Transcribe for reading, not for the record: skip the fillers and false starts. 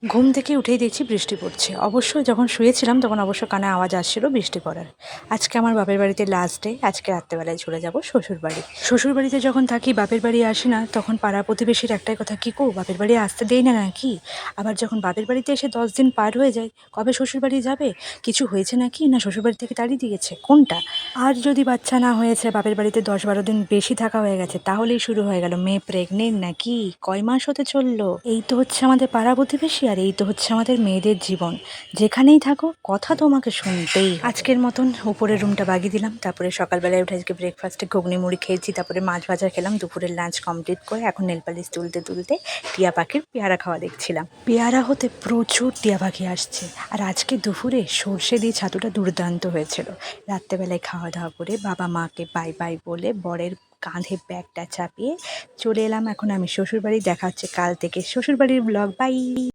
ঘুম থেকে উঠেই দেখছি বৃষ্টি পড়ছে। অবশ্য যখন শুয়েছিলাম তখন অবশ্য কানে আওয়াজ আসছিল বৃষ্টি পড়ার। আজকে আমার বাপের বাড়িতে লাস্ট ডে। আজকে রাত্রেবেলায় চলে যাব শ্বশুরবাড়ি। শ্বশুরবাড়িতে যখন থাকি, বাপের বাড়ি আসি না, তখন পাড়া প্রতিবেশীর একটাই কথা, "কি গো, বাপের বাড়ি আসতে দেই না নাকি?" আবার যখন বাপের বাড়িতে এসে 10 দিন পার হয়ে যায়, কবে শ্বশুরবাড়ি যাবে? কিছু হয়েছে নাকি, না শ্বশুরবাড়ি থেকে তাড়িয়ে দিয়েছে, কোনটা? আর যদি বাচ্চা না হয়েছে, বাপের বাড়িতে 10-12 দিন বেশি থাকা হয়ে গেছে, তাহলেই শুরু হয়ে গেল, মেয়ে প্রেগনেন্ট নাকি, কয় মাস হতে চললো। এই তো হচ্ছে আমাদের পাড়া প্রতিবেশী, আর এই তো হচ্ছে আমাদের মেয়েদের জীবন। যেখানেই থাকো কথা তোমাকে শুনতেই হবে। আজকের মতন উপরের রুমটা বাগিয়ে দিলাম, তারপরে সকালবেলায় উঠে আজকে ব্রেকফাস্টে ঘুগনি মুড়ি খেয়েছি, তারপরে মাছ ভাজা খেলাম। দুপুরের লাঞ্চ কমপ্লিট করে এখন নেল পালিশ তুলতে তুলতে টিয়া পাখির পেয়ারা খাওয়া দেখছিলাম। পেয়ারা হতে প্রচুর টিয়া পাখি আসছে। আর আজকে দুপুরে সর্ষে দিয়ে ছাতুটা দুর্দান্ত হয়েছিল। রাত্রেবেলায় খাওয়া দাওয়া করে বাবা মাকে বাই বাই বলে বরের কাঁধে ব্যাগটা চাপিয়ে চলে এলাম এখন আমি শ্বশুরবাড়ি। দেখা হচ্ছে কাল থেকে শ্বশুরবাড়ির ব্লগ। বাই।